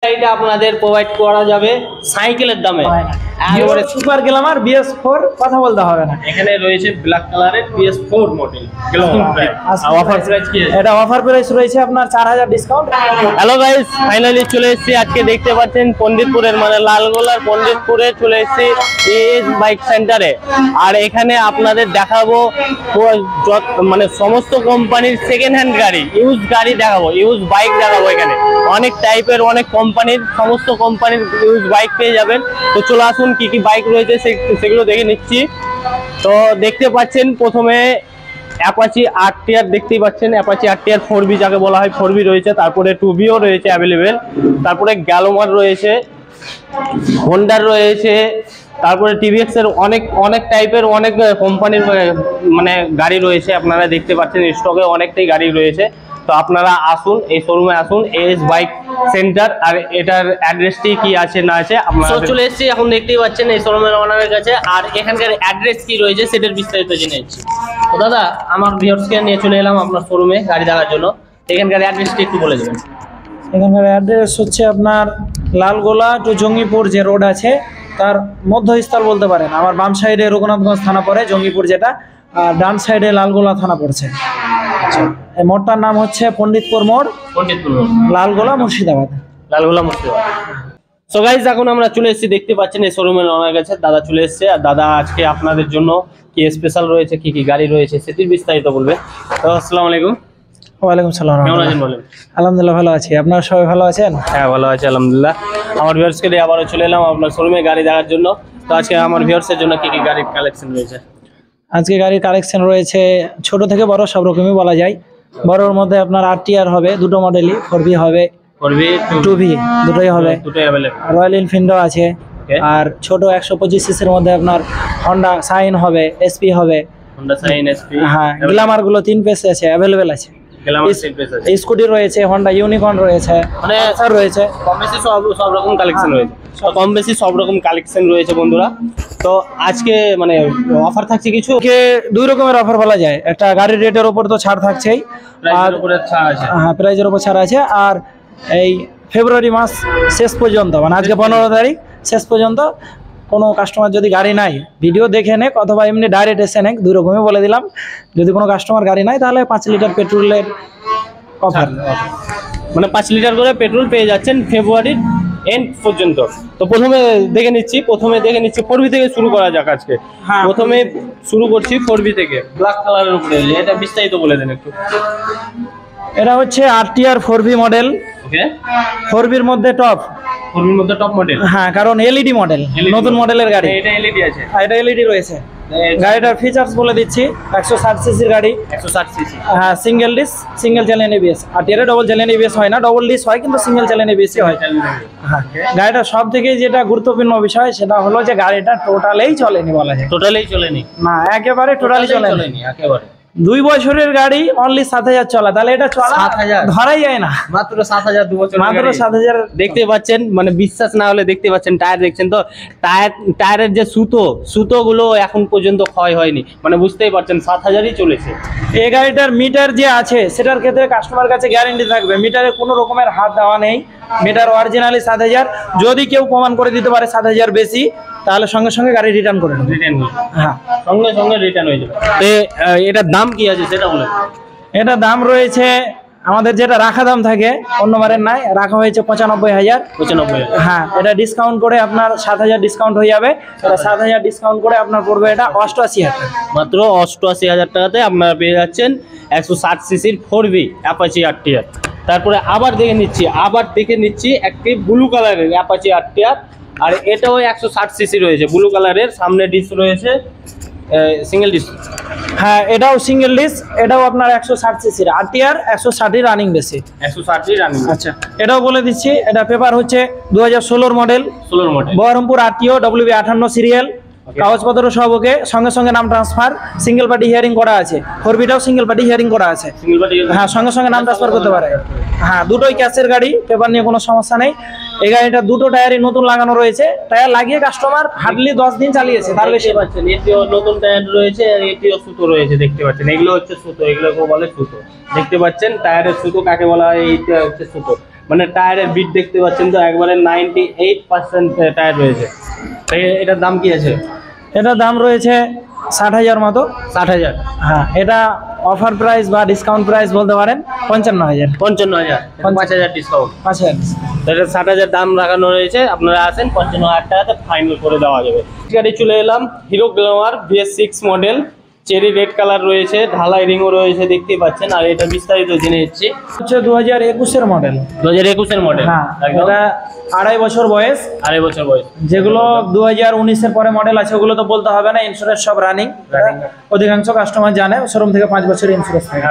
এটা আপনাদের প্রোভাইড করা যাবে সাইকেলের দামে। এবারে সুপার গ্ল্যামার BS4 কথা বলতে হবে না। এখানে রয়েছে ব্ল্যাক কালারের BS4 মডেল। অফার প্রাইস কি? এটা অফার প্রাইস রয়েছে আপনার 4000 ডিসকাউন্ট। হ্যালো গাইস, ফাইনালি চলে এসেছি। আজকে দেখতে পাচ্ছেন পণ্ডিতপুরের মানে লালগোলার পণ্ডিতপুরে চলে এসেছি AS বাইক সেন্টারে। আর এখানে আপনাদের দেখাবো মানে সমস্ত কোম্পানির সেকেন্ড হ্যান্ড গাড়ি, ইউজ গাড়ি দেখাবো, ইউজ বাইক দেখাবো। এখানে অনেক টাইপের অনেক কোম্পানির সমস্ত কোম্পানির ইউজ বাইক পেয়ে যাবেন। তো চলে আসুন, কি কি বাইক রয়েছে সেগুলো দেখে নিচ্ছি। তো দেখতে পাচ্ছেন প্রথমে অ্যাপাচি RTR দেখতেই পাচ্ছেন, অ্যাপাচি RTR 4B যাকে বলা হয় 4B রয়েছে, তারপরে 2Bও রয়েছে অ্যাভেলেবেল, তারপরে গ্যালোমার রয়েছে, হোন্ডার রয়েছে, তারপরে TVX এর অনেক টাইপের অনেক কোম্পানির মানে গাড়ি রয়েছে। আপনারা দেখতে পাচ্ছেন স্টকে অনেকটাই গাড়ি রয়েছে। তো আপনারা আসুন, এই শোরুমে আসুন, AS বাইক সেন্টার। আর এটার অ্যাড্রেসটি কি আছে না আছে আপনারা চলে এসেছি, এখন দেখতেই পাচ্ছেন এই শোরুমের ওনারের কাছে। আর এখানকার অ্যাড্রেস কি রয়েছে সেটার বিস্তারিত জেনে নিচ্ছি। তো দাদা, আমার ভিউয়ার্সকে নিয়ে চলে এলাম আপনার শোরুমে গাড়ি দেখার জন্য। এখানকার অ্যাড্রেসটি একটু বলে দেবেন। এখানকার অ্যাড্রেস হচ্ছে আপনার লালগোলা টু জঙ্গিপুর যে রোড আছে তার মধ্যস্থল বলতে পারেন। আমার বাম সাইডে রঘুনাথগঞ্জ থানা পড়ে, জঙ্গিপুর যেটা, আর ডান সাইডে লালগোলা থানা পড়ছে। এই মোড়টার নাম হচ্ছে পণ্ডিতপুর মোড়, লালগোলা মুর্শিদাবাদ। লালগোলা মুর্শিদাবাদ। সো গাইস, এখন আমরা চলে এসেছি, দেখতে পাচ্ছেন এই শোরুমের ওনার কাছে দাদা চলে এসেছে। আর দাদা আজকে আপনাদের জন্য কি স্পেশাল রয়েছে, কি কি গাড়ি রয়েছে সেটির বিস্তারিত বলবে। তো আসসালামু আলাইকুম। ওয়ালাইকুম সালাম। কেমন আছেন বলেন? আলহামদুলিল্লাহ ভালো আছি, আপনারা সবাই ভালো আছেন? হ্যাঁ, ভালো আছি আলহামদুলিল্লাহ। আমার ভিউয়ার্সকে নিয়ে আবারও চলে এলাম আপনার শোরুমে গাড়ি দেখার জন্য। তো আজকে আমার ভিউয়ার্সের জন্য কি কি গাড়ির কালেকশন রয়েছে? আজকে গাড়ির কালেকশন রয়েছে ছোট থেকে বড় সব রকমই বলা যায়। বড়র মধ্যে আপনার RTR হবে, দুটো মডেলই, 4B হবে, 4B 2B দুটোই হবে, দুটোই अवेलेबल। রয়্যাল এনফিল্ডও আছে। আর ছোট 125 সিসির মধ্যে আপনার হোন্ডা সাইন হবে, SP হবে, হোন্ডা সাইন SP। হ্যাঁ, গ্ল্যামার গুলো 3 পিস আছে, अवेलेबल আছে। গ্ল্যামার 3 পিস আছে, স্কুটি রয়েছে, হোন্ডা ইউনিকর্ন রয়েছে, মানে স্যার রয়েছে, কম বেশি সব রকম কালেকশন রয়েছে। কম বেশি সব রকম কালেকশন রয়েছে বন্ধুরা। তো আজকে মানে অফার থাকছে কিছু, দুই রকমের অফার বলা যায়। একটা গাড়ির রেটের উপর তো ছাড় থাকছেই, প্রাইসের উপরে ছাড় আছে। হ্যাঁ, প্রাইসের উপর ছাড় আছে। আর এই ফেব্রুয়ারি মাস শেষ পর্যন্ত, মানে আজকে 15 তারিখ শেষ পর্যন্ত কোনো কাস্টমার যদি গাড়ি নাই, ভিডিও দেখে নেক অথবা এমনি ডাইরেক্ট এসে নেক, দুই রকমই বলে দিলাম। যদি কোনো কাস্টমার গাড়ি নাই তাহলে 5 লিটার পেট্রোলের অফার, মানে 5 লিটার করে পেট্রোল পেয়ে যাচ্ছেন ফেব্রুয়ারির এন্ড পর্যন্ত। তো প্রথমে দেখে নিচ্ছি 4B থেকে শুরু করা যাক আজকে। প্রথমে শুরু করছি 4B থেকে, ব্ল্যাক কালারের উপরে। এটা বিস্তারিত বলে দেন একটু। এটা হচ্ছে RTR 4B মডেল। ওকে, 4Bর মধ্যে টপ, 4Bর মধ্যে টপ মডেল। হ্যাঁ, কারণ LED মডেল, নতুন মডেলের গাড়ি। এটা LED আছে, এটা LED রয়েছে। গাড়িটার ফিচার্স বলে দিচ্ছি। 160 সিসির গাড়ি, 160 সিসি। হ্যাঁ, single disc, single channel ABS। RTR double channel ABS হয় না, ডবল ডিস্ক হয় কিন্তু সিঙ্গেল চ্যানেল ABS হয়। হ্যাঁ, গাড়িটা সব থেকে যেটা গুরুত্বপূর্ণ বিষয় সেটা হলো যে গাড়িটা টোটালেই চলেনি বলা যায়। টোটালেই চলেনি না, একেবারে টোটালি চলেনি একেবারে। 2 বছরের গাড়ি অনলি 7000 চলা, তাহলে এটা চলা 7000 ধরাই যায় না। মাত্র 7000, 2 বছর মাত্র 7000। দেখতে পাচ্ছেন, মানে বিশ্বাস না হলে দেখতে পাচ্ছেন, টায়ার দেখছেন তো, টায়ারের যে সুতোগুলো এখন পর্যন্ত ক্ষয় হয়নি, মানে বুঝতেই পারছেন 7000ই চলেছে। এই গাড়িটার মিটার যে আছে সেটার ক্ষেত্রে কাস্টমার কাছে গ্যারান্টি থাকবে, মিটারে কোনো রকমের হাত দেওয়া নেই। মিটার অরিজিনালি 7000, যদি কেউ প্রমাণ করে দিতে পারে 7000 বেশি, তাহলে সঙ্গে সঙ্গে গাড়ি রিটার্ন করে নেবে। হ্যাঁ, সঙ্গে সঙ্গে রিটার্ন হয়ে যাবে। এটার দাম কি আছে সেটা বলেন। এটা দাম রয়েছে আমাদের যেটা রাখা দাম থাকে অন্য বারের নাই, রাখা হয়েছে 95,000। 95,000। হ্যাঁ, এটা ডিসকাউন্ট করে আপনার 7000 ডিসকাউন্ট হয়ে যাবে। এটা 7000 ডিসকাউন্ট করে আপনার পড়বে এটা 88,000 টাকা। মাত্র 88,000 টাকাতে আপনারা পেয়ে যাচ্ছেন 160 সিসির 4B অ্যাপাচি RTR। তারপরে আবার দেখে নিচ্ছি একটি ব্লু কালারের অ্যাপাচি RTR। আর এটাও 160 সিসি রয়েছে, ব্লু কালারের, সামনে ডিস্ক রয়েছে, সিঙ্গেল ডিস্ক। হ্যাঁ, এটাও সিঙ্গেল ডিস্ক, এটাও আপনার 160 সিসির RTR, 160 রানিং বেশি, 160 রানিং। আচ্ছা, এটাও বলে দিচ্ছি। এটা পেপার হচ্ছে 2016 model, Baharampur RTO WB 58 serial, কাগজপত্র সব ওকে, সঙ্গে সঙ্গে নাম ট্রান্সফার, সিঙ্গেল পার্টি হিয়ারিং করা আছে। 4Bটাও সিঙ্গেল পার্টি হিয়ারিং করা আছে। হ্যাঁ, সঙ্গে সঙ্গে নাম ট্রান্সফার করতে পারে। হ্যাঁ, দুটোই ক্যাশের গাড়ি, পেপার নিয়ে কোনো সমস্যা নেই। এই গাড়িটা দুটো টায়ারই নতুন লাগানো রয়েছে। টায়ার লাগিয়ে কাস্টমার হার্ডলি 10 দিন চালিয়েছে, তার বেশি পাচ্ছেন। এটিও নতুন টায়ার রয়েছে, আর এটিও সুতো রয়েছে, দেখতে পাচ্ছেন। এগুলো হচ্ছে সুতো, এগুলোকে বলে সুতো। দেখতে পাচ্ছেন টায়ারের সুতো কাকে বলা হয়, এইটা হচ্ছে সুতো। মানে টায়ারের বিট দেখতে পাচ্ছেন তো একবারে 98% টায়ার রয়েছে। এটার দাম কি আছে? এটার দাম রয়েছে 60,000 মতো। 60,000? হ্যাঁ, এটা অফার প্রাইস বা ডিসকাউন্ট প্রাইস বলতে পারেন 55,000। 55,000, 5,000 ডিসকাউন্ট। 5,000। এটা 60,000 দাম রাখানো রয়েছে, আপনারা আসেন 55,000 টাকাতে ফাইনাল করে দেওয়া যাবে। গাড়ি চলে এলাম hero Glamour BS6 model, cherry red colour রয়েছে, ঢালাই রিংও রয়েছে দেখতেই পাচ্ছেন। আর এটা বিস্তারিত জেনে নিচ্ছি, হচ্ছে 2021 মডেল। 2021 মডেল। হ্যাঁ, এটা 2.5 বছর বয়স। 2.5 বছর বয়স। যেগুলো 2019 পরে মডেল আছে ওগুলো তো বলতে হবে না, ইন্স্যুরেন্স সব রানিং। অধিকাংশ কাস্টমার জানে শোরুম থেকে 5 বছরের ইন্স্যুরেন্স থাকে।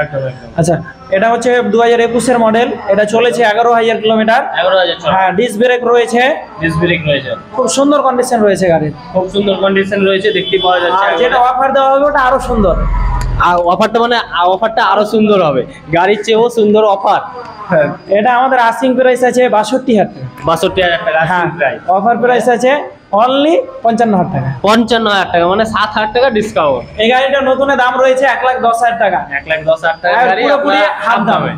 আচ্ছা, এটা হচ্ছে 2021 মডেল, এটা চলেছে 11,000 কিলোমিটার। 11,000। হ্যাঁ, ডিস্ক ব্রেক রয়েছে। ডিস্ক ব্রেক রয়েছে, খুব সুন্দর কন্ডিশন রয়েছে গাড়ির। খুব সুন্দর কন্ডিশন রয়েছে দেখতে পাওয়া যাচ্ছে। আর যেটা অফার দেওয়া হবে ওটা আরো সুন্দর। আর অফারটা মানে অফারটা আরো সুন্দর হবে, গাড়ির চেয়েও সুন্দর অফার। এটা আমাদের আস্কিং প্রাইস আছে 62,000 টাকা। 62,000 টাকা। হ্যাঁ, অফার প্রাইস আছে অনলি 55,000 টাকা। 55,000 টাকা মানে 7,000 টাকা ডিসকাউন্ট। এই গাড়িটা নতুনের দাম রয়েছে 1,10,000 টাকা। 1,10,000 টাকা গাড়ি পুরোপুরি হাফ দামে,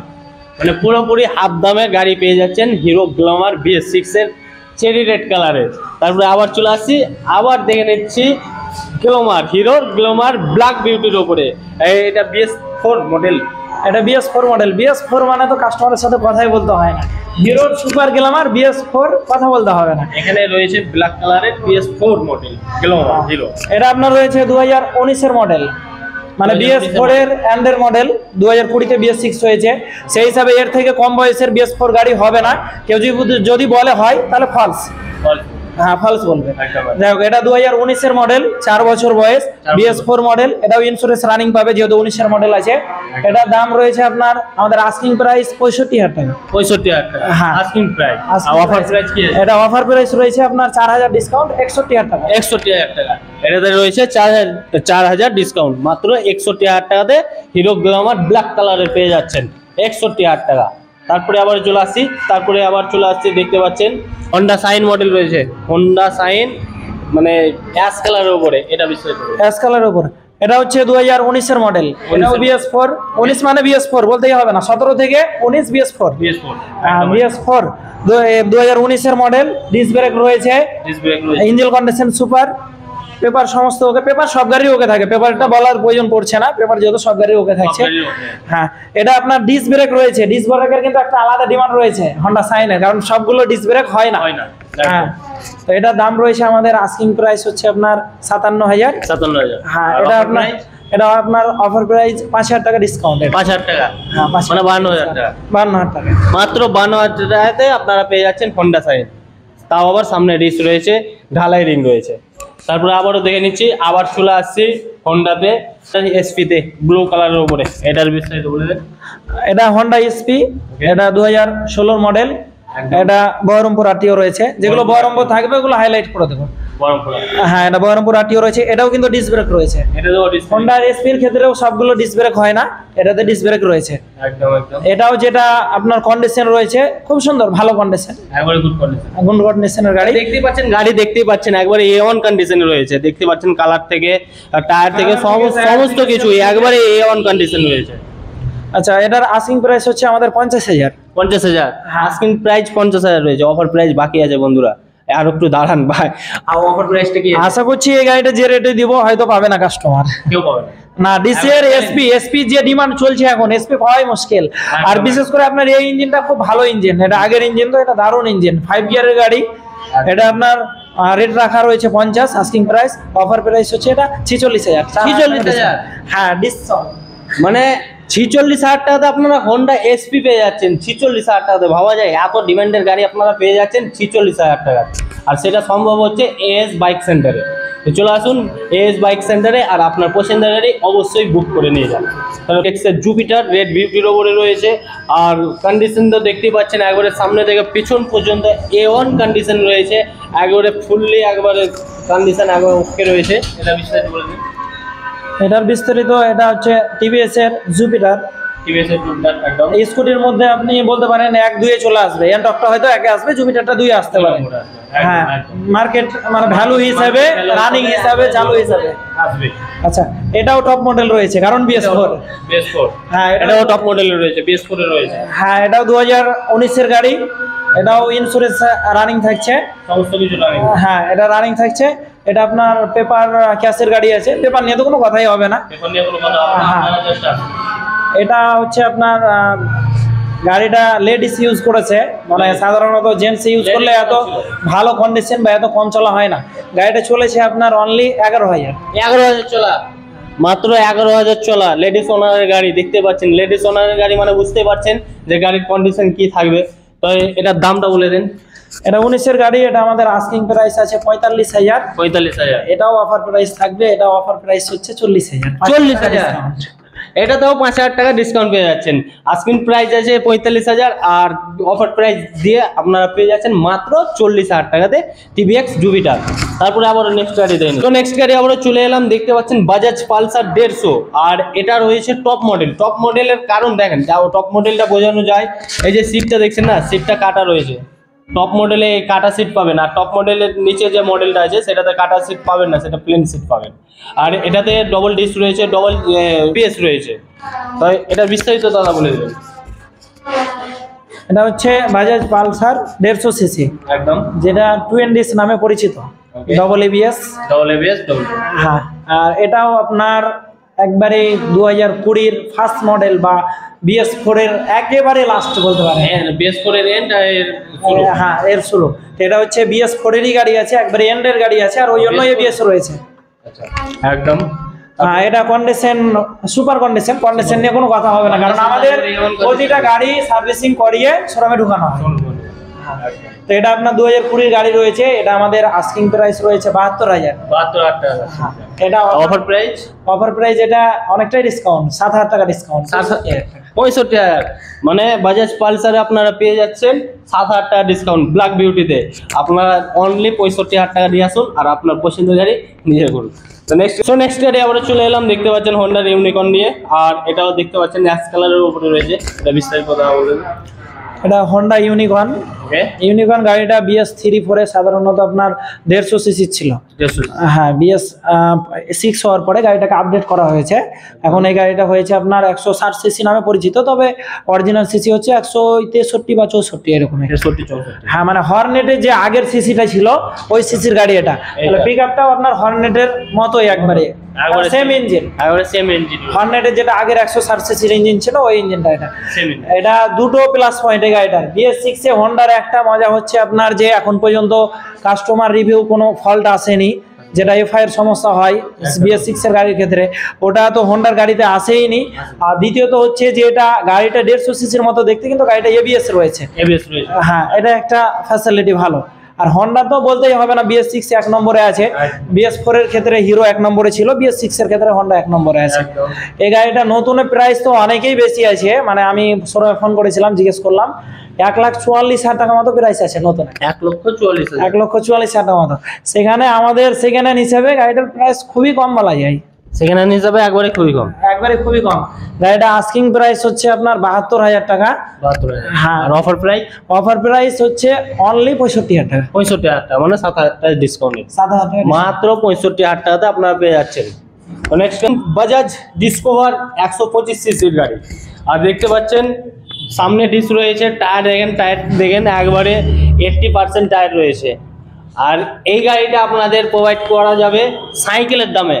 মানে পুরোপুরি হাফ দামে গাড়ি পেয়ে যাচ্ছেন হিরো গ্ল্যামার BS6 এর চেরি রেড কালারের। তারপরে আবার চলে আসছি, আবার দেখে নিচ্ছি গ্ল্যামার, হিরো গ্ল্যামার ব্ল্যাক বিউটির উপরে। এটা BS4 মডেল। এটা BS4 মডেল। BS4 মানে তো কাস্টমারের সাথে কথাই বলতে হয় না, হিরোর সুপার গ্ল্যামার BS4 কথা বলতে হবে না। এখানে রয়েছে ব্ল্যাক কালারের BS4 মডেল গ্ল্যামার হিরো। এটা আপনার রয়েছে 2019 মডেল, মানে BS4 এর এন্ডের মডেল। 2020-তে BS6 হয়েছে, সেই হিসাবে এর থেকে কম বয়সের BS4 গাড়ি হবে না। কেউ যদি বলে হয় তাহলে ফলস। হ্যাঁ, ফলস বলবে। যাই হোক, এটা 2019 মডেল, 4 বছর বয়স, BS4 মডেল। এটাও ইন্স্যুরেন্স রানিং পাবে যেহেতু 19 মডেল আছে। এটার দাম রয়েছে আপনার আমাদের আস্কিং প্রাইস 65,000 টাকা। 65,000 টাকা। হ্যাঁ, আস্কিং প্রাইস। অফার প্রাইস কি? এটা অফার প্রাইস রয়েছে আপনার 4,000 ডিসকাউন্ট 61,000 টাকা। 61,000 টাকা। এটাতে রয়েছে 4,000 ডিসকাউন্ট, মাত্র 61,000 টাকাতে হিরো গ্ল্যামার ব্ল্যাক কালারের পেয়ে যাচ্ছেন 61,000 টাকা। তারপরে আবার চলে আসছে দেখতে পাচ্ছেন হন্ডা সাইন মডেল রয়েছে। হন্ডা সাইন মানে অ্যাশ কালারের উপরে, এটা বিস্তারিত অ্যাশ কালারের উপরে। এটা হচ্ছে 2019 মডেল। এটাও BS4। 19 মানে BS4 বলতেই হবে না, 17 থেকে 19 BS4। BS4 2019 model. Disc brake রয়েছে, ইঞ্জিন কন্ডিশন সুপার, পেপার সমস্ত ওকে। পেপার সব গাড়ি ওকে থাকে, পেপারটা বলার প্রয়োজন পড়ছে না, পেপার যেহেতু সব গাড়ি ওকে থাকছে। হ্যাঁ, এটা আপনার ডিস্ক ব্রেক রয়েছে। ডিস্ক ব্রেকের কিন্তু একটা আলাদা ডিমান্ড রয়েছে হন্ডা সাইনের, কারণ সবগুলো ডিস্ক ব্রেক হয় না। হ্যাঁ, তো এটার দাম রয়েছে আমাদের আস্কিং প্রাইস হচ্ছে আপনার 57,000। 57,000। হ্যাঁ, এটা আপনার অফার প্রাইস 5,000 টাকা ডিসকাউন্ট। 5,000 টাকা। হ্যাঁ, মানে 52,000 টাকা। 52,000 টাকা। মাত্র 52,000 টাকাতে আপনারা পেয়ে যাচ্ছেন হন্ডা সাইন, তাও আবার সামনে ডিস্ক রয়েছে, ঢালাই রিং রয়েছে। তারপরে আবারও দেখে নিচ্ছি, আবার চলে আসছি হন্ডাতে SP-তে ব্লু কালারের উপরে। এটার বিস্তারিত বলে দেন। এটা হন্ডা SP, এটা 2016 মডেল। এটা বহরমপুর আরটিও রয়েছে, যেগুলো বহরমপুর থাকবে ওগুলো হাইলাইট করে দেবো। হ্যাঁ, এটা বহরমপুর আরটিও রয়েছে। এটাও কিন্তু ডিস্ক ব্রেক রয়েছে। হন্ডা SP-র ক্ষেত্রেও সবগুলো ডিস্ক ব্রেক হয় না, এটাতে ডিস্ক ব্রেক রয়েছে। এটাও যেটা আপনার কন্ডিশন রয়েছে খুব সুন্দর, ভালো কন্ডিশন, গুড কন্ডিশনের গাড়ি। দেখতেই পাচ্ছেন একবারে A1 কন্ডিশনে রয়েছে। দেখতে পাচ্ছেন কালার থেকে টায়ার থেকে সমস্ত কিছু একবারে A1 কন্ডিশন রয়েছে। আচ্ছা, এটার আস্কিং প্রাইস হচ্ছে আমাদের 50,000। 50,000 আস্কিং প্রাইস 50,000 রয়েছে। অফার প্রাইস বাকি আছে বন্ধুরা, আর একটু দাঁড়ান ভাই। আর অফার প্রাইসটা কি? আশা করছি এই গাড়িটা যে রেটে দিব হয়তো পাবে না কাস্টমার, কেউ পাবে না। ডিসিআর SP যে ডিমান্ড চলছে এখন, SP পাওয়াই মুশকিল। আর বিশেষ করে আপনার এই ইঞ্জিনটা খুব ভালো ইঞ্জিন, এটা আগের ইঞ্জিন, তো এটা দারুণ ইঞ্জিন, 5 গিয়ারের গাড়ি। এটা আপনার রেট রাখা রয়েছে 50 আস্কিং প্রাইস। অফার প্রাইস হচ্ছে এটা 46,000। 46,000? হ্যাঁ, ডিসকাউন্ট মানে 46,000 টাকাতে আপনারা হন্ডা SP পেয়ে যাচ্ছেন। 46,000 টাকাতে ভাবা যায়? এত ডিমান্ডের গাড়ি আপনারা পেয়ে যাচ্ছেন 46,000 টাকা। আর সেটা সম্ভব হচ্ছে AS বাইক সেন্টারে। তো চলে আসুন AS বাইক সেন্টারে, আর আপনার পছন্দের গাড়ি অবশ্যই বুক করে নিয়ে যান। এক্সের জুপিটার রেড বিউটির ওপরে রয়েছে। আর কন্ডিশন তো দেখতেই পাচ্ছেন একবারে সামনে থেকে পিছন পর্যন্ত A1 কন্ডিশন রয়েছে, একবারে ফুললি একবারে কন্ডিশন একবারে ওকে রয়েছে। এটা বিস্তারিত বলে দিন। এটার বিস্তারিত, এটা হচ্ছে TVS এর জুপিটার টিভিএস এর টুকটাক একদম। এই স্কুটির মধ্যে আপনি বলতে পারেন 1-2 চলে আসবে, এনটকটা হয়তো 1 আসবে, জুপিটারটা 2 আসতে পারে। হ্যাঁ, মার্কেট মানে ভ্যালু হিসাবে, রানিং হিসাবে, চালু হিসাবে আসবে। আচ্ছা, এটাও টপ মডেল রয়েছে কারণ BS4। হ্যাঁ, এটাও টপ মডেলের রয়েছে, BS4 এর রয়েছে। হ্যাঁ, এটাও 2019 এর গাড়ি, এটাও ইন্স্যুরেন্স রানিং থাকছে, সমস্ত কিছু রানিং। হ্যাঁ, এটা রানিং থাকছে। এটা আপনার পেপার ক্যাশের গাড়ি আছে, পেপার নিয়ে তো কোনো কথাই হবে না। পেপার নিয়ে কোনো কথা হবে না, হ্যাঁ। আপনারা জাস্ট এটা হচ্ছে আপনার গাড়িটা লেডিস ইউজ করেছে, মানে সাধারণত জেন্টস ইউজ করলে এত ভালো কন্ডিশন বা এত কম চলা হয় না। গাড়িটা চলেছে আপনার অনলি 11,000। 11,000 চলা, মাত্র 11,000 চলা লেডিস ওনারের গাড়ি। দেখতে পাচ্ছেন লেডিস ওনারের গাড়ি মানে বুঝতে পারছেন যে গাড়ির কন্ডিশন কি থাকবে। তো এটার দামটা বলে দেন। এটা 19 এর গাড়ি, এটা আমাদের আস্কিং প্রাইস আছে 45,000। 45,000। এটাও অফার প্রাইস থাকবে, এটাও অফার প্রাইস হচ্ছে 40,000। 40,000, এটাতেও 5,000 টাকা ডিসকাউন্ট পেয়ে যাচ্ছেন। আস্কিং প্রাইস আছে 45,000 আর অফার প্রাইস দিয়ে আপনারা পেয়ে যাচ্ছেন মাত্র 40,000 টাকাতে টিভিএক্স জুপিটার। তারপরে আবার নেক্সট গাড়ি দেন। তো নেক্সট গাড়ি আবার চলে এলাম, দেখতে পাচ্ছেন বাজাজ পালসার 150, আর এটা রয়েছে টপ মডেল। টপ মডেলের কারণ দেখেন, টপ মডেলটা বোঝানো যায়, এই যে সিটটা দেখছেন না, সিটটা কাটা রয়েছে। টপ মডেলে কাটা সিট পাবেন, আর টপ মডেলের নিচে যে মডেলটা আছে সেটাতে কাটা সিট পাবেন না, সেটা প্লেন সিট পাবেন। আর এটাতে ডবল ডিস্ক রয়েছে, ডবল পিএস রয়েছে। তো এটা বিস্তারিত দাদা বলে দেবেন। এটা হচ্ছে বাজাজ পালসার 150 সিসি, একদম যেটা 2NDs নামে পরিচিত, double ABS. Double ABS double. হ্যাঁ, আর এটাও আপনার একবারে 2020 ফার্স্ট মডেল বা BS4 এর একেবারে লাস্ট বলতে পারেন। হ্যাঁ, BS4 এর এন্ড এর শুরু। হ্যাঁ, এর শুরু। এটা হচ্ছে BS4 এরই গাড়ি আছে, একবারে এন্ডের গাড়ি আছে, আর ওই জন্য ABS রয়েছে। আচ্ছা, একদম। হ্যাঁ, এটা কন্ডিশন সুপার কন্ডিশন নিয়ে কোনো কথা হবে না, কারণ আমাদের প্রতিটা গাড়ি সার্ভিসিং করিয়ে শোরুমে ঢুকানো হয়। তো এটা আপনার 2020 গাড়ি রয়েছে, এটা আমাদের আস্কিং প্রাইস রয়েছে 72,000। 72,000 টাকা। এটা অফার প্রাইস? অফার প্রাইস এটা অনেকটাই ডিসকাউন্ট, 7,000 টাকা ডিসকাউন্ট। 65,000, মানে বাজাজ পালসারে আপনারা পেয়ে যাচ্ছেন 7,000 টাকা ডিসকাউন্ট ব্ল্যাক বিউটিতে। আপনারা অনলি 65,000 টাকা দিয়ে আসুন আর আপনার পছন্দের গাড়ি নিজে করুন। তো নেক্সট গাড়ি আমরা চলে এলাম, দেখতে পাচ্ছেন হোন্ডার ইউনিকর্ন নিয়ে, আর এটাও দেখতে পাচ্ছেন অ্যাশ কালারের উপরে রয়েছে। এটা বিস্তারিত কথা বলবেন। এটা হোন্ডা ইউনিকর্ন। ইউনিকর্ন গাড়িটা BS3-4 এ সাধারণত আপনার 150 সিসি ছিল। হ্যাঁ, BS6 হওয়ার পরে গাড়িটাকে আপডেট করা হয়েছে। এখন এই গাড়িটা হয়েছে আপনার 160 সিসি নামে পরিচিত, তবে অরিজিনাল সিসি হচ্ছে 163 বা 64 এরকম। হ্যাঁ, মানে হর্নেটের যে আগের সিসিটা ছিল ওই সিসির গাড়ি এটা। তাহলে পিক আপটাও আপনার হর্নেটের মতোই একবারে সেম ইঞ্জিন। হর্নেটের যেটা আগের 160 সিসির ইঞ্জিন ছিল ওই ইঞ্জিনটা এটা। এটা দুটো প্লাস পয়েন্ট এই গাড়িটার। BS6 এ হোন্ডার একটা মজা হচ্ছে আপনার যে এখন পর্যন্ত কাস্টমার রিভিউ কোনো ফল্ট আসেনি, যেটা এফআই এর সমস্যা হয় BS6 এর গাড়ির ক্ষেত্রে, ওটা তো হোন্ডার গাড়িতে আসেইনি। আর দ্বিতীয়ত হচ্ছে যে এটা গাড়িটা 150 সিসির মতো দেখতে, কিন্তু গাড়িটা ABS রয়েছে। হ্যাঁ, এটা একটা ফ্যাসিলিটি ভালো। আর হোন্ডা তো বলতেই হবে না, BS6 এক নম্বরে আছে। BS4 এর ক্ষেত্রে হিরো এক নম্বরে ছিল, BS6 এর ক্ষেত্রে হোন্ডা এক নম্বরে আছে। এই গাড়িটা নতুনের প্রাইস তো অনেকেই বেশি আছে, মানে আমি শোরুমে ফোন করেছিলাম, জিজ্ঞেস করলাম, 1,44,000 টাকা মতো প্রাইস আছে নতুন। 1,44,000 টাকা মতো। সেখানে আমাদের সেকেন্ড হ্যান্ড হিসেবে গাড়িটার প্রাইস খুবই কম বলা যায়। সেকেন্ড হ্যান্ড হিসাবে একবারে খুবই কম, একবারে খুবই কম। গাড়িটা আস্কিং প্রাইস হচ্ছে আপনার 72,000 টাকা। হ্যাঁ, আর অফার প্রাইস হচ্ছে অনলি 65,000 টাকা। 65,000 টাকা, মানে 7,000 টাকা ডিসকাউন্ট। 7,000 টাকা মাত্র 65,000 টাকাতে আপনারা পেয়ে যাচ্ছেন। নেক্সট বাজাজ ডিসকভার 125 সিসির গাড়ি, আর দেখতে পাচ্ছেন সামনে ডিস্ক রয়েছে, টায়ার দেখেন একবারে 80% টায়ার রয়েছে। আর এই গাড়িটা আপনাদের প্রোভাইড করা যাবে সাইকেলের দামে,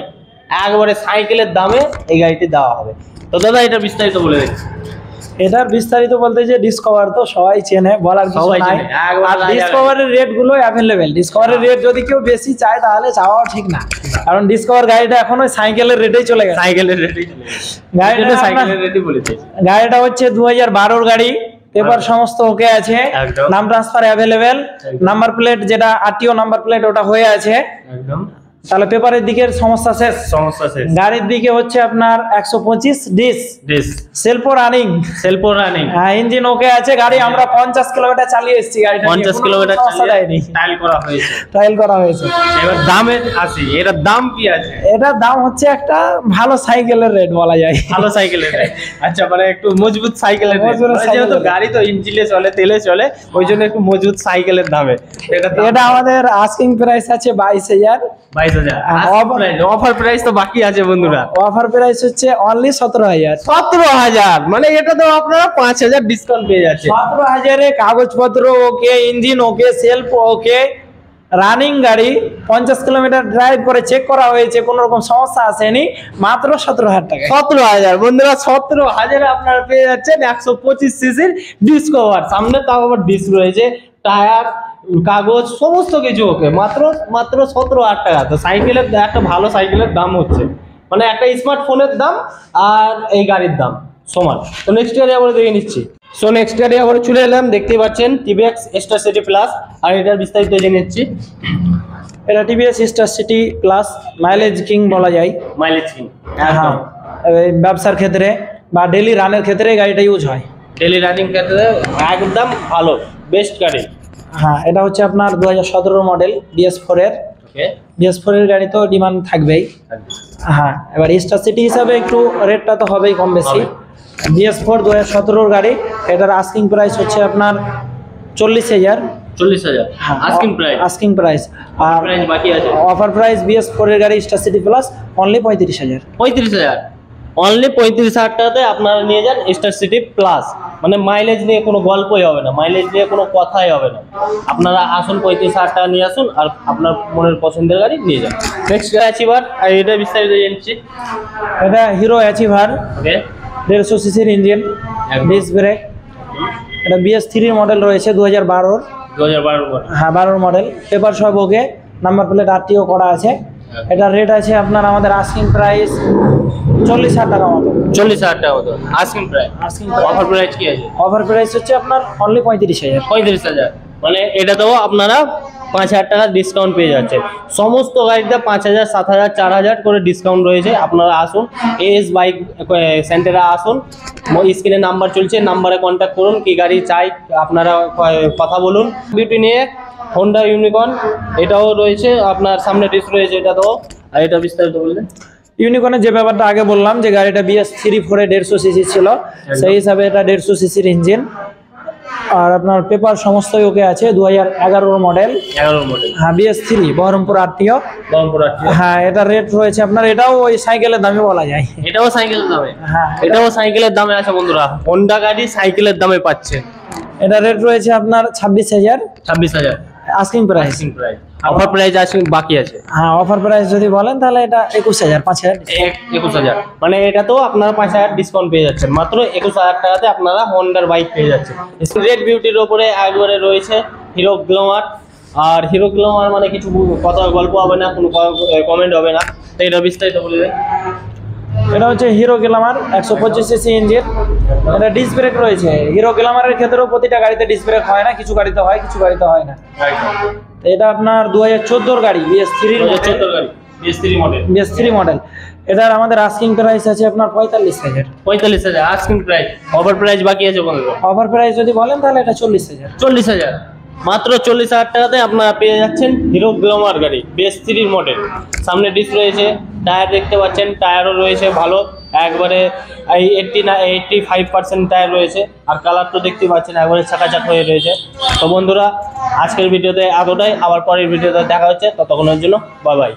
একবারে সাইকেলের দামে এই গাড়িটি দেওয়া হবে। তো দাদা এটা বিস্তারিত বলে দিন। এটার বিস্তারিত বলতে যে ডিসকভার তো সবাই চেনে, বলার কিছু নাই। আর ডিসকভারের রেট গুলো অ্যাভেলেবেল। ডিসকভারের রেট যদি কেউ বেশি চায় তাহলে চাওয়াও ঠিক না, কারণ ডিসকভার গাড়িটা এখন ওই সাইকেলের রেটেই চলে গেছে। গাড়িটা হচ্ছে 2012 গাড়ি, পেপার সমস্ত ওকে আছে, নাম ট্রান্সফার অ্যাভেলেবেল, নাম্বার প্লেট যেটা RTO নাম্বার প্লেট ওটা হয়ে আছে। তাহলে পেপারের দিকের সমস্যা শেষ। সমস্যা শেষ। গাড়ির দিকে হচ্ছে আপনার 125 ডিস, সেলফ রানিং, হ্যাঁ ইঞ্জিন ওকে আছে। গাড়ি আমরা 50 কিলোমিটার চালিয়ে এসেছি, গাড়িটা 50 কিলোমিটার ট্রায়াল করা হয়েছে। এবার দামে আসি, এটার দাম কি আছে? এটার দাম হচ্ছে একটা ভালো সাইকেলের রেট বলা যায়। ভালো সাইকেলের রেট, আচ্ছা মানে একটু মজবুত সাইকেলের রেট, যেহেতু গাড়ি তো ইঞ্জিনে চলে, তেলে চলে, ওই জন্য একটু মজবুত সাইকেলের দামে। এটা আমাদের আস্কিং প্রাইস আছে 22,000। 22,000 অফার প্রাইস তো বাকি আছে বন্ধুরা। অফার প্রাইস হচ্ছে অনলি 17,000। 17,000 মানে এটা তো আপনারা 5,000 ডিসকাউন্ট পেয়ে যাচ্ছে। 17,000 এ কাগজপত্র ওকে, ইঞ্জিন ওকে, সেলফ ওকে, রানিং গাড়ি, 50 কিলোমিটার ড্রাইভ করে চেক করা হয়েছে, কোনো রকম সমস্যা আসেনি, মাত্র 17,000 টাকা। 17,000 বন্ধুরা, 17,000 আপনারা পেয়ে যাচ্ছেন 125 সিসির ডিসকভার। সামনে তাও আবার ডিস্ক রয়েছে, টায়ার, কাগজ সমস্ত কিছু ওকে, মাত্র 17,000 টাকা। তো সাইকেলের একটা ভালো সাইকেলের দাম হচ্ছে মানে একটা স্মার্টফোনের দাম আর এই গাড়ির দাম সমান। তো নেক্সট ইয়ারে আবার দেখে নিচ্ছি। সো নেক্সট ইয়ারে আবার চলে এলাম, দেখতেই পাচ্ছেন টিভিএক্স স্টার সিটি প্লাস। আর এটার বিস্তারিত জেনে নিচ্ছি। এটা TVS star city plus, mileage king বলা যায়। মাইলেজ কিং, হ্যাঁ, ব্যবসার ক্ষেত্রে বা ডেলি রানের ক্ষেত্রে গাড়িটা ইউজ হয়। ডেলি রানিং ক্ষেত্রে একদম ভালো, বেস্ট গাড়ি। হ্যাঁ, এটা হচ্ছে আপনার 2017 মডেল BS4 এর। ওকে, BS4 এর গাড়ি তো ডিমান্ড থাকবেই। হ্যাঁ, এবার স্টার সিটি হিসাবে একটু রেটটা তো হবেই কম বেশি। BS4 2017 গাড়ি, এটার আস্কিং প্রাইস হচ্ছে আপনার 40,000। 40,000 আস্কিং প্রাইস। আর প্রাইস বাকি আছে। অফার প্রাইস BS4 এর গাড়ি star city plus only 35,000। 35,000 only 35,000 টাকাতে আপনারা নিয়ে যান স্টার সিটি প্লাস। মানে মাইলেজ নিয়ে কোনো গল্পই হবে না, মাইলেজ নিয়ে কোনো কথাই হবে না। আপনারা আসুন, 35,000 টাকা নিয়ে আসুন আর আপনার মনের পছন্দের গাড়ি নিয়ে যান। নেক্সট অ্যাচিভার, আর এটা বিস্তারিত জানছি। এটা হিরো অ্যাচিভার, ওকে, 150 সিসির ইঞ্জিন, ডিস্ক ব্রেক। এটা BS3 মডেল রয়েছে 2012। 2012 মডেল। হ্যাঁ, 12 মডেল, পেপার সব ওকে, নাম্বার প্লেট RTO করা আছে। এটা রেট আছে আপনার আমাদের আস্কিং প্রাইস 40,000 টাকা মতো। 40,000 টাকা মতো আস্কিং প্রাইস। অফার প্রাইস কি আছে? অফার প্রাইস হচ্ছে আপনার অনলি 35,000। 35,000 মানে এটাতেও আপনারা 5,000 টাকা ডিসকাউন্ট পেয়ে যাচ্ছে। সমস্ত গাড়িতে 5,000, 7,000, 4,000 করে ডিসকাউন্ট রয়েছে। আপনারা আসুন, AS বাইক সেন্টারে আসুন, স্ক্রিনে নাম্বার চলছে, নাম্বারে কন্ট্যাক্ট করুন, কি গাড়ি চাই আপনারা কথা বলুন। বিউটি নিয়ে হোন্ডা ইউনিকর্ন, এটাও রয়েছে আপনার সামনে ডিস্ক রয়েছে এটাতেও। আর এটা বিস্তারিত বললেন। ইউনিকর্নের যে ব্যাপারটা আগে বললাম যে গাড়িটা BS3 4 150 সিসি ছিল, সেই হিসাবে এটা 150 সিসির ইঞ্জিন। আর আপনার পেপার সমস্তই ওকে আছে, 2011 মডেল। 11 মডেল। হ্যাঁ, BS3 বহরমপুর RTO। হ্যাঁ, এটা রেট রয়েছে আপনার, এটাও ওই সাইকেলের দামে বলা যায়। এটাও সাইকেলের দামে? হ্যাঁ, এটাও সাইকেলের দামে আছে বন্ধুরা। হোন্ডা গাড়ি সাইকেলের দামে পাচ্ছে। এটা রেট রয়েছে আপনার 26,000। 26,000 আস্কিং প্রাইস। অফার প্রাইস আছে বাকি আছে। হ্যাঁ, অফার প্রাইস যদি বলেন তাহলে এটা 21,000, 5,000। 21,000 মানে এটা তো আপনারা 5,000 ডিসকাউন্ট পেয়ে যাচ্ছেন। মাত্র 21,000 টাকাতে আপনারা হোন্ডার বাইক পেয়ে যাচ্ছেন। রেড বিউটির ওপরে একবারে রয়েছে হিরো গ্ল্যামার। আর হিরো গ্ল্যামার মানে কিছু কথা গল্প হবে না, কোনো কমেন্ট হবে না। তো এটা বিস্তারিত বলে দেন। এটা হচ্ছে হিরো গ্ল্যামার, 125 সিসি ইঞ্জিন। এটা ডিস্ক ব্রেক রয়েছে। হিরো গ্ল্যামারের ক্ষেত্রেও প্রতিটা গাড়িতে ডিস্ক ব্রেক হয় না, কিছু গাড়িতে হয়, কিছু গাড়িতে হয় না। এটা আপনার 2014 গাড়ি, BS3 গাড়ি, BS3 মডেল। এটার আমাদের আস্কিং প্রাইস আছে আপনার 45,000। 45,000 আস্কিং প্রাইস। অফার প্রাইস বাকি আছে বন্ধুরা। অফার প্রাইস যদি বলেন তাহলে এটা 40,000। 40,000 মাত্র 40,000 টাকাতে আপনারা পেয়ে যাচ্ছেন হিরো গ্ল্যামার গাড়ি, BS3 মডেল। সামনে ডিস্ক রয়েছে, টায়ার দেখতে পাচ্ছেন, টায়ারও রয়েছে ভালো, একবারে 85% টায়ার রয়েছে। আর কালার তো দেখতে পাচ্ছেন একবারে চাকাচাক হয়ে রয়েছে। তো বন্ধুরা, আজকের ভিডিওতে এতটাই। আবার পরের ভিডিওতে দেখা হচ্ছে, ততক্ষণের জন্য বাই বাই।